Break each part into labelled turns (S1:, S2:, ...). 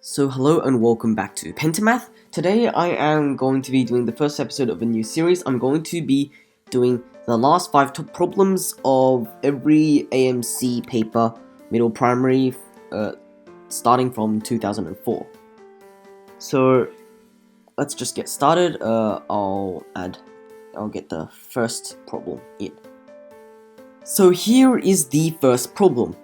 S1: So hello and welcome back to Pentamath. Today I am going to be doing the first episode of a new series. I'm going to be doing the last 5 top problems of every AMC paper, middle primary, starting from 2004. So let's just get started. I'll get the first problem in. So here is the first problem.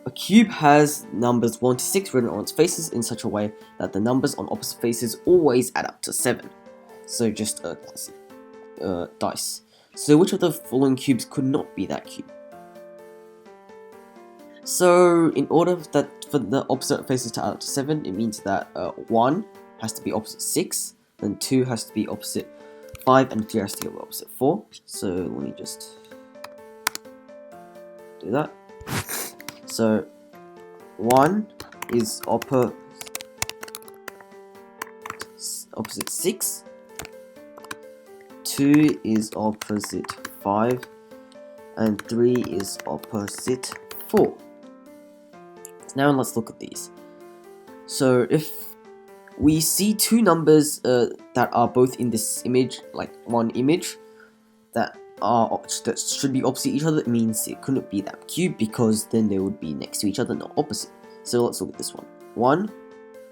S1: A cube has numbers 1 to 6 written on its faces in such a way that the numbers on opposite faces always add up to 7. So just a classic dice. So which of the following cubes could not be that cube? So in order for the opposite faces to add up to 7, it means that 1 has to be opposite 6, then 2 has to be opposite 5, and 3 has to be opposite 4. So let me just do that. So 1 is opposite 6, 2 is opposite 5, and 3 is opposite 4. Now let's look at these. So if we see two numbers that are both in this image, like one image, that should be opposite each other, it means it couldn't be that cube because then they would be next to each other, not opposite. So let's look at this one. 1,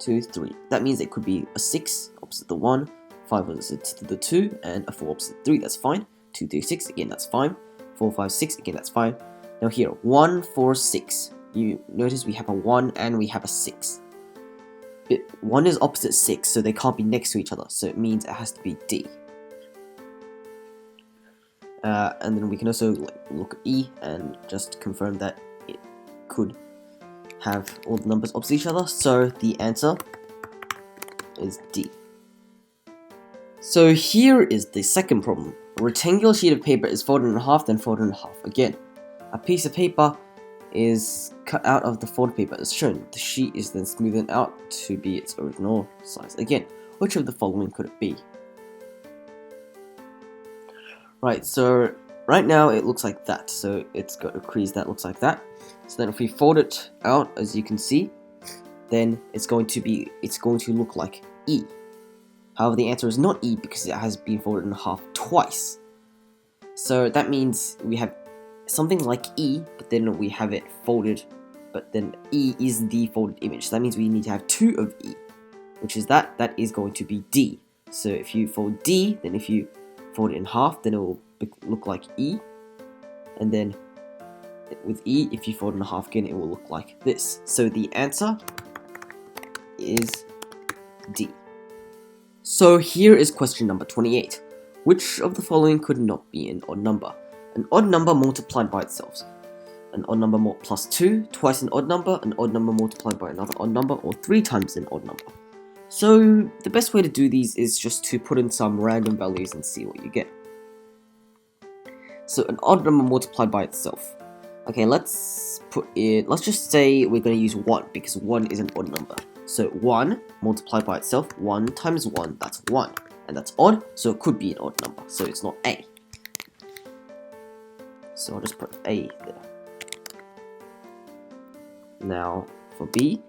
S1: 2, 3. That means it could be a 6 opposite the 1, 5 opposite to the 2, and a 4 opposite 3. That's fine. 2, 3, 6. Again, that's fine. 4, 5, 6. Again, that's fine. Now here, 1, 4, 6. You notice we have a 1 and we have a 6. 1 is opposite 6, so they can't be next to each other. So it means it has to be D. And then we can also look at E and just confirm that it could have all the numbers opposite each other. So the answer is D. So here is the second problem. A rectangular sheet of paper is folded in half, then folded in half again. A piece of paper is cut out of the folded paper as shown. The sheet is then smoothed out to be its original size again. Which of the following could it be? Right, so right now it looks like that. So it's got a crease that looks like that. So then if we fold it out, as you can see, then it's going to look like E. However, the answer is not E because it has been folded in half twice. So that means we have something like E, but then we have it folded, but then E is the folded image. So that means we need to have 2 of E, which is that is going to be D. So if you fold D, then if you fold it in half, then it will look like E, and then with E, if you fold it in half again, it will look like this. So the answer is D. So here is question number 28. Which of the following could not be an odd number? An odd number multiplied by itself. An odd number plus 2, twice an odd number multiplied by another odd number, or 3 times an odd number. So the best way to do these is just to put in some random values and see what you get. So an odd number multiplied by itself. Okay, let's just say we're going to use 1 because 1 is an odd number. So 1 multiplied by itself, 1 times 1, that's 1. And that's odd, so it could be an odd number. So it's not A. So I'll just put A there. Now for B,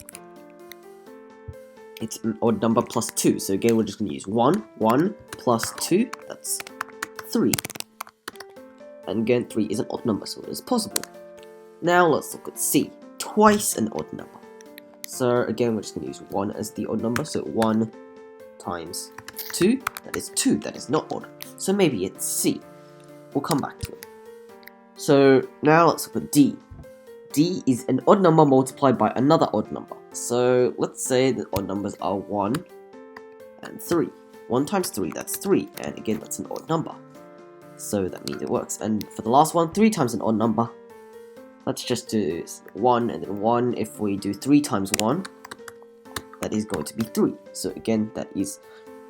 S1: it's an odd number plus 2. So again, we're just going to use 1 plus 2, that's 3. And again, 3 is an odd number, so it is possible. Now let's look at C, twice an odd number. So again, we're just going to use 1 as the odd number. So 1 times 2, that is 2, that is not odd. So maybe it's C. We'll come back to it. So now let's look at D. D is an odd number multiplied by another odd number. So let's say the odd numbers are 1 and 3. 1 times 3, that's 3. And again, that's an odd number. So that means it works. And for the last one, 3 times an odd number. Let's just do 1 and then 1. If we do 3 times 1, that is going to be 3. So again, that is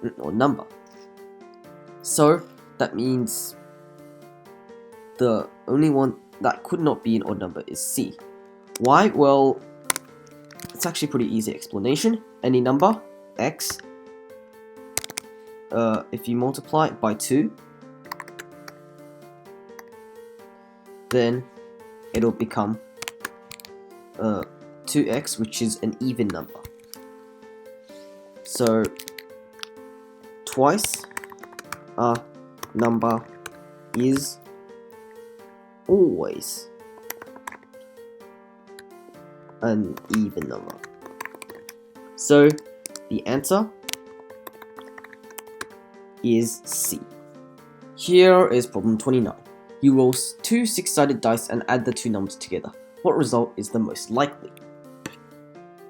S1: an odd number. So that means the only one that could not be an odd number is C. Why? Well, it's actually a pretty easy explanation. Any number, x, if you multiply it by 2, then it'll become 2x, which is an even number. So twice a number is always an even number. So the answer is C. Here is problem 29. You roll 2 6-sided dice and add the two numbers together. What result is the most likely?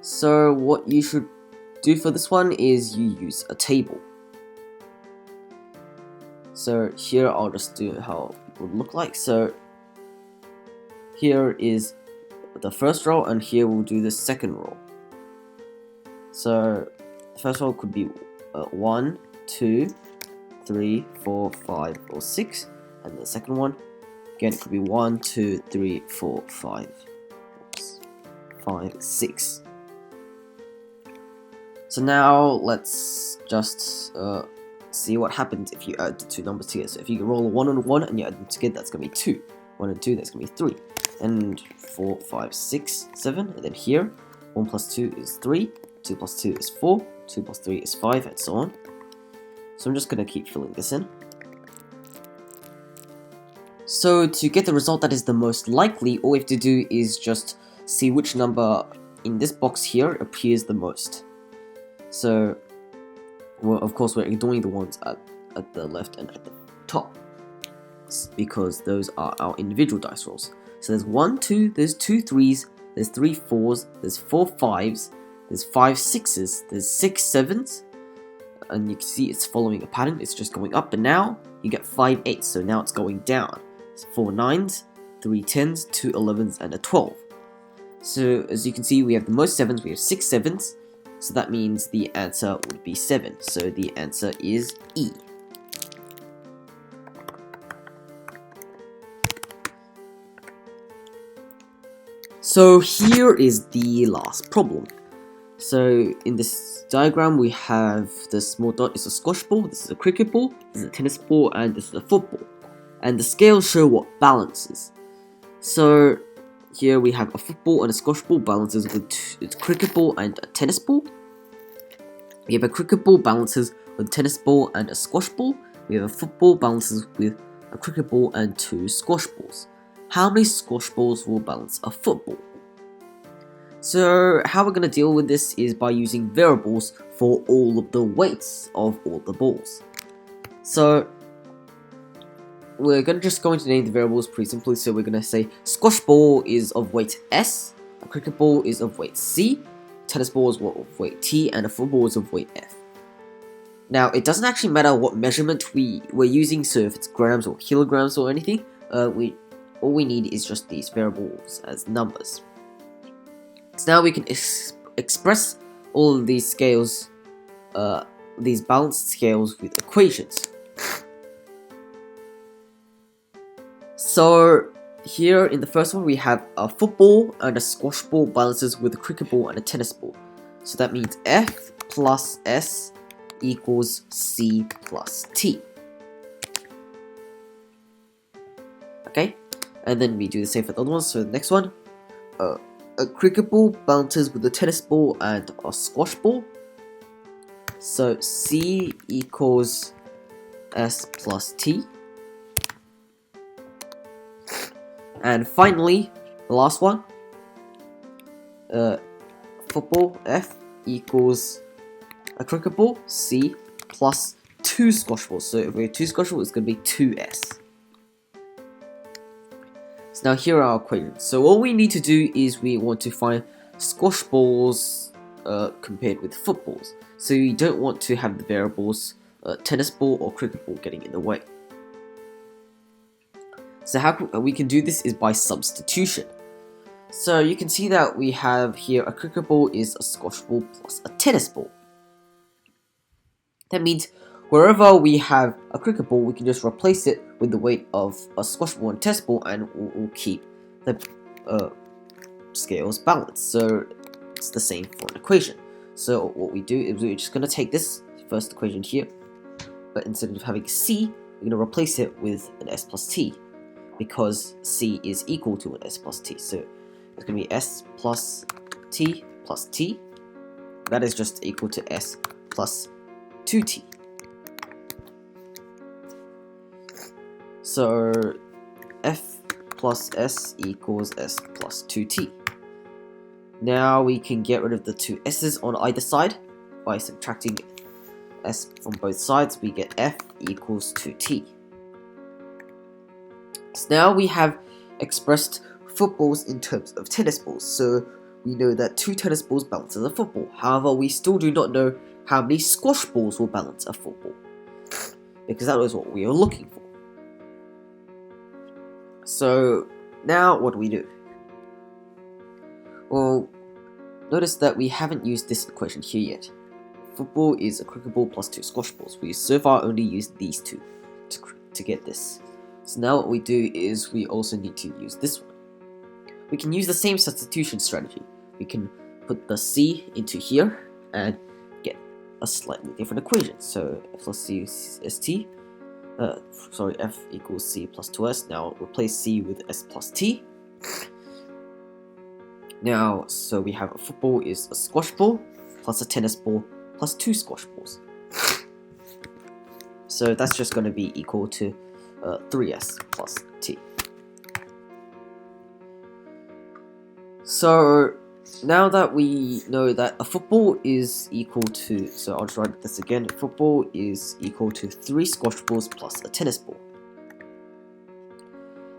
S1: So what you should do for this one is you use a table. So here I'll just do how it would look like. So here is the first row, and here we'll do the second row. So the first row could be 1, 2, 3, 4, 5, or 6, and the second one again it could be 1, 2, 3, 4, 5, 6. So now let's just see what happens if you add the two numbers together. So if you roll a 1 and a 1 and you add them together, that's going to be 2. 1 and 2, that's going to be 3. And 4, 5, 6, 7. And then here, 1 plus 2 is 3. 2 plus 2 is 4. 2 plus 3 is 5, and so on. So I'm just going to keep filling this in. So to get the result that is the most likely, all we have to do is just see which number in this box here appears the most. So, well, of course, we're ignoring the ones at the left and at the top, because those are our individual dice rolls. So there's 1, 2, there's 2 3s, there's 3 4s, there's 4 5s, there's 5 6s, there's 6 7s, and you can see it's following a pattern, it's just going up, but now you get 5 8s, so now it's going down. It's 4 9s, 3 10s, 2 11s, and a 12. So as you can see, we have the most 7s, we have 6 7s, so that means the answer would be 7. So the answer is E. So here is the last problem. So in this diagram we have the small dot is a squash ball, this is a cricket ball, this is a tennis ball, and this is a football. And the scales show what balances. So here we have a football and a squash ball balances with a cricket ball and a tennis ball. We have a cricket ball balances with a tennis ball and a squash ball. We have a football balances with a cricket ball and 2 squash balls. How many squash balls will balance a football? So how we're going to deal with this is by using variables for all of the weights of all the balls. So we're just going to name the variables pretty simply. So we're going to say squash ball is of weight S, a cricket ball is of weight C, tennis ball is of weight T, and a football is of weight F. Now it doesn't actually matter what measurement we're using, so if it's grams or kilograms or anything, all we need is just these variables as numbers. So now we can express all of these scales, these balanced scales with equations. So here in the first one we have a football and a squash ball balances with a cricket ball and a tennis ball. So that means F plus S equals C plus T. Okay, and then we do the same for the other ones. So the next one, a cricket ball balances with a tennis ball and a squash ball. So C equals S plus T. And finally, the last one, football F equals a cricket ball C plus 2 squash balls. So if we have 2 squash balls, it's going to be 2S. So now here are our equations. So all we need to do is we want to find squash balls compared with footballs. So you don't want to have the variables tennis ball or cricket ball getting in the way. So how we can do this is by substitution. So you can see that we have here a cricket ball is a squash ball plus a tennis ball. That means wherever we have a cricket ball, we can just replace it with the weight of a squash ball and tennis ball, and we'll keep the scales balanced. So it's the same for an equation. So what we do is we're just going to take this first equation here, but instead of having C, we're going to replace it with an S plus T, because C is equal to an S plus T. So it's going to be S plus T plus T. That is just equal to S plus 2t. So f plus s equals s plus 2t. Now we can get rid of the two s's on either side by subtracting s from both sides. We get f equals 2t. So now we have expressed footballs in terms of tennis balls. So we know that 2 tennis balls balance a football. However, we still do not know how many squash balls will balance a football, because that was what we were looking for. So now what do we do? Well, notice that we haven't used this equation here yet. Football is a cricket ball plus 2 squash balls. We so far only used these two to get this. So now what we do is we also need to use this one. We can use the same substitution strategy. We can put the c into here and get a slightly different equation. So f plus c is st. F equals c plus 2s. Now replace c with s plus t. Now, so we have a football is a squash ball plus a tennis ball plus 2 squash balls. So that's just going to be equal to 3s plus t. So now that we know that a football is equal to, so I'll just write this again, football is equal to 3 squash balls plus a tennis ball.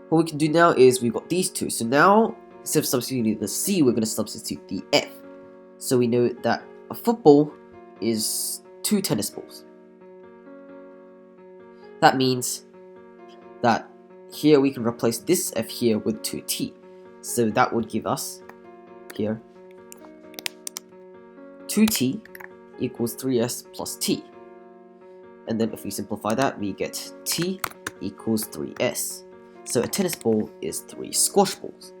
S1: What we can do now is we've got these two. So now, instead of substituting the c, we're going to substitute the f. So we know that a football is 2 tennis balls. That means that here we can replace this f here with 2t. So that would give us here 2t equals 3s plus t. And then if we simplify that, we get t equals 3s. So a tennis ball is 3 squash balls.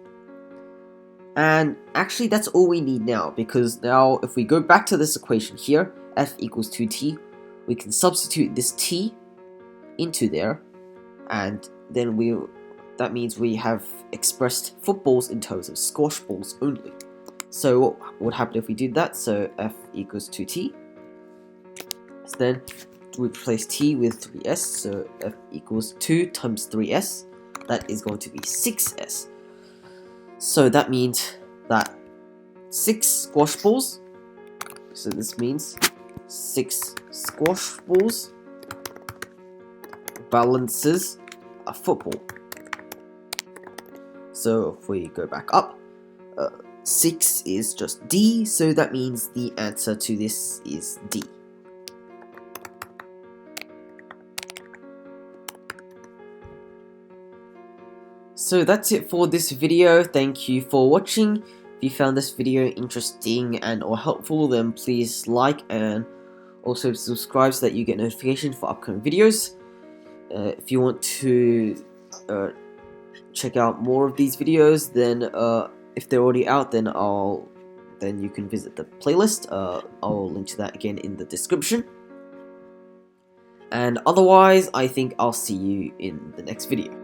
S1: And actually that's all we need now, because now if we go back to this equation here, f equals 2t, we can substitute this t into there, and then that means we have expressed footballs in terms of squash balls only. So what would happen if we did that? So f equals 2t. So then we replace t with 3s, so f equals 2 times 3s. That is going to be 6s. So that means that 6 squash balls, so this means 6 squash balls balances a football. So if we go back up, 6 is just D, so that means the answer to this is D. So that's it for this video. Thank you for watching. If you found this video interesting and or helpful, then please like and also subscribe so that you get notifications for upcoming videos. If you want to check out more of these videos, then if they're already out, then you can visit the playlist. I'll link to that again in the description. And otherwise, I think I'll see you in the next video.